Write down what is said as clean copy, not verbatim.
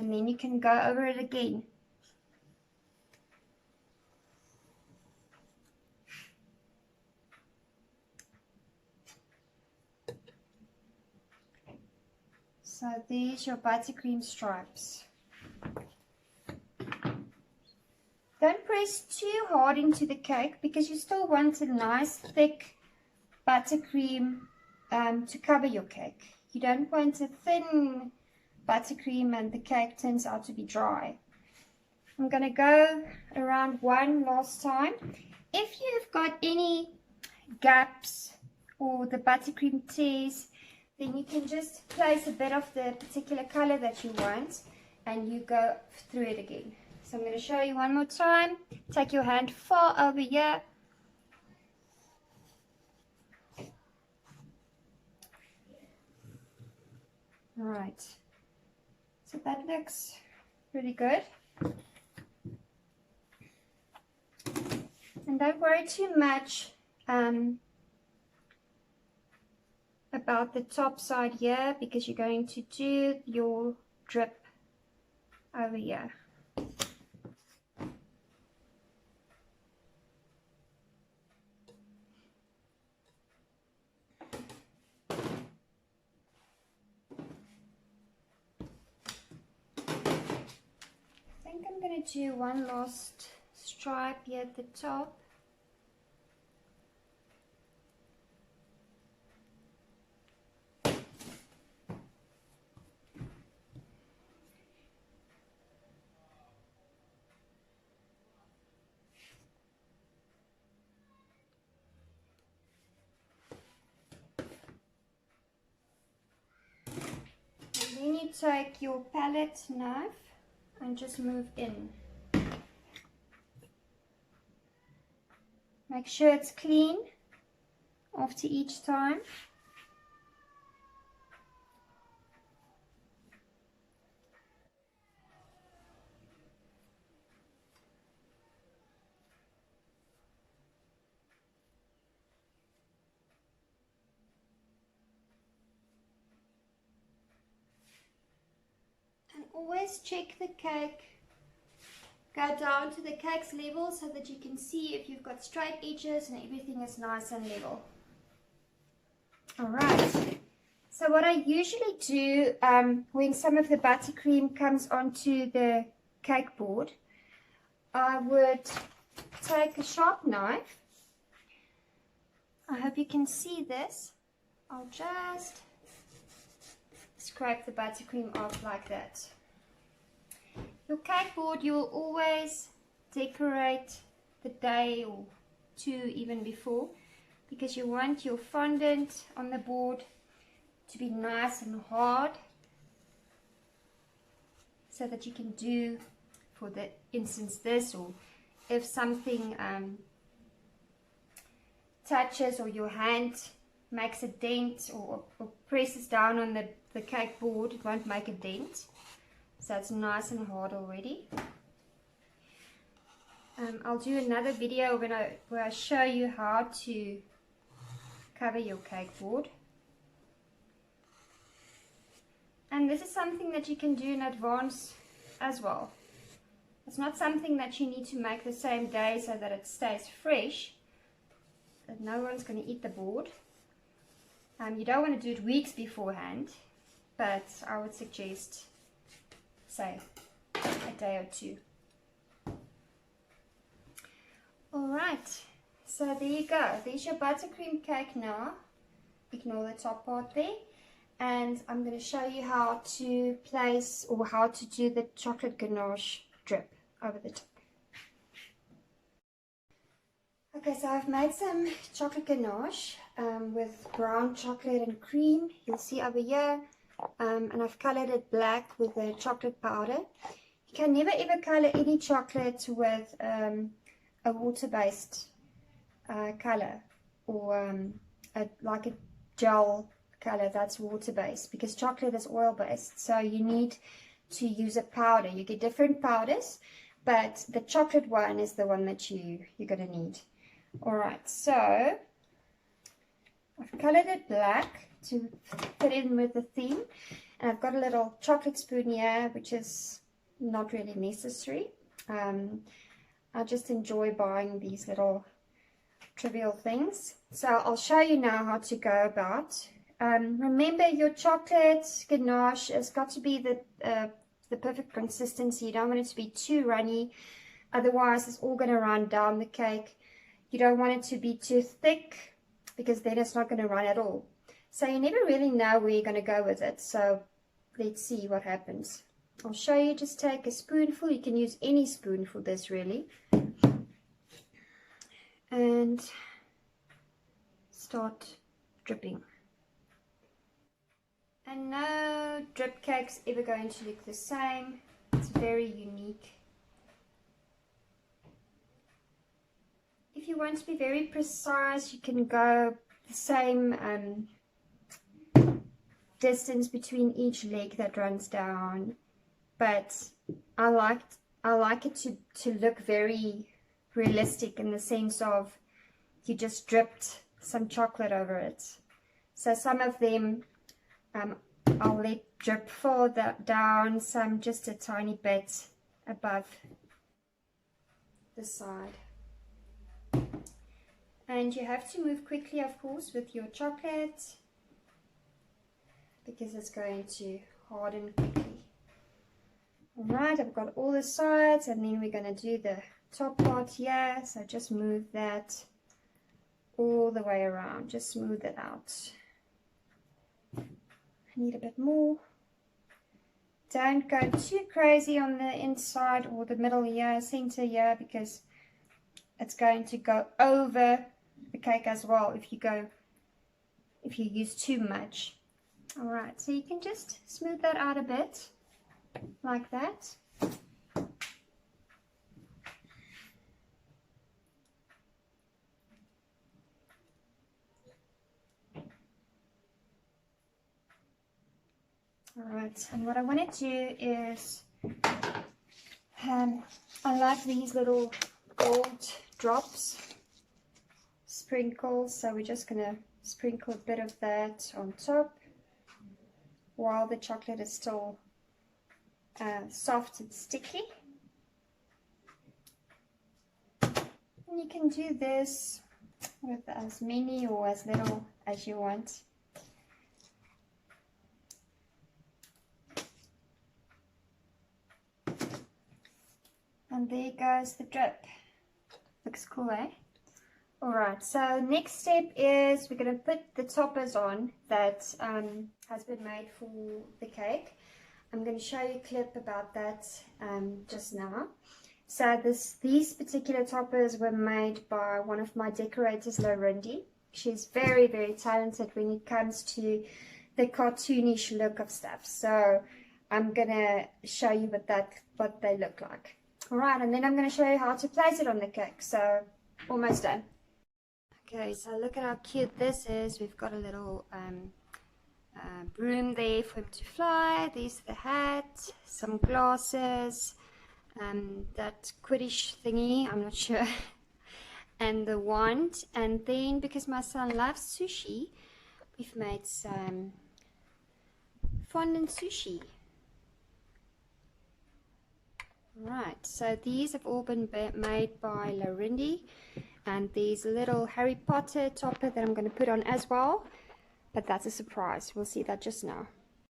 and then you can go over it again. So there's your buttercream stripes. Don't press too hard into the cake because you still want a nice thick buttercream to cover your cake. You don't want a thin buttercream and the cake turns out to be dry. I'm going to go around one last time. If you've got any gaps or the buttercream tears, then you can just place a bit of the particular color that you want and you go through it again. So I'm going to show you one more time. Take your hand far over here. Alright, so that looks really good. And don't worry too much about the top side here because you're going to do your drip over here. I think I'm going to do one last stripe here at the top. And then you take your palette knife and just move in. Make sure it's clean after each time. And always check the cake. Go down to the cake's level so that you can see if you've got straight edges and everything is nice and level. Alright, so what I usually do when some of the buttercream comes onto the cake board, I would take a sharp knife. I hope you can see this. I'll just scrape the buttercream off like that. Your cake board you will always decorate the day or two even before because you want your fondant on the board to be nice and hard so that you can do, for the instance, this, or if something touches or your hand makes a dent or presses down on the cake board, it won't make a dent. So it's nice and hard already. I'll do another video where I show you how to cover your cake board. And this is something that you can do in advance as well. It's not something that you need to make the same day so that it stays fresh, that no one's going to eat the board. You don't want to do it weeks beforehand, but I would suggest, say, a day or two. Alright, so there you go. There's your buttercream cake now. Ignore the top part there. And I'm going to show you how to place or how to do the chocolate ganache drip over the top. Okay, so I've made some chocolate ganache with brown chocolate and cream. You'll see over here. And I've colored it black with the chocolate powder. You can never ever color any chocolate with a water-based color or like a gel color that's water-based, because chocolate is oil-based. So you need to use a powder. You get different powders, but the chocolate one is the one that you're going to need. Alright, so I've colored it black to fit in with the theme. And I've got a little chocolate spoon here, which is not really necessary. I just enjoy buying these little trivial things. So I'll show you now how to go about. Remember, your chocolate ganache has got to be the perfect consistency. You don't want it to be too runny, otherwise it's all going to run down the cake. You don't want it to be too thick, because then it's not going to run at all. So you never really know where you're going to go with it. So let's see what happens. I'll show you. Just take a spoonful. You can use any spoon for this, really. And start dripping. And no drip cake's ever going to look the same. It's very unique. If you want to be very precise, you can go the same distance between each leg that runs down. But I like it to look very realistic, in the sense of you just dripped some chocolate over it. So some of them I'll let drip further down, some just a tiny bit above the side. And you have to move quickly, of course, with your chocolate, because it's going to harden quickly. Alright, I've got all the sides, and then we're going to do the top part here. So just move that all the way around, just smooth it out. I need a bit more. Don't go too crazy on the inside or the middle here, center here, because it's going to go over the cake as well if you use too much. Alright, so you can just smooth that out a bit, like that. Alright, and what I want to do is, I like these little gold drops, sprinkles, so we're just going to sprinkle a bit of that on top while the chocolate is still soft and sticky. And you can do this with as many or as little as you want. And there goes the drip. Looks cool, eh? Alright, so next step is we're going to put the toppers on that has been made for the cake. I'm going to show you a clip about that just now. So these particular toppers were made by one of my decorators, Lorindy. She's very, very talented when it comes to the cartoonish look of stuff. So I'm going to show you what they look like. Alright, and then I'm going to show you how to place it on the cake. So almost done. Okay, so look at how cute this is. We've got a little broom there for him to fly. There's the hat, some glasses, that Quidditch thingy, I'm not sure, and the wand. And then, because my son loves sushi, we've made some fondant sushi. Right, so these have all been made by Lorindy, and there's a little Harry Potter topper that I'm going to put on as well, but that's a surprise. We'll see that just now.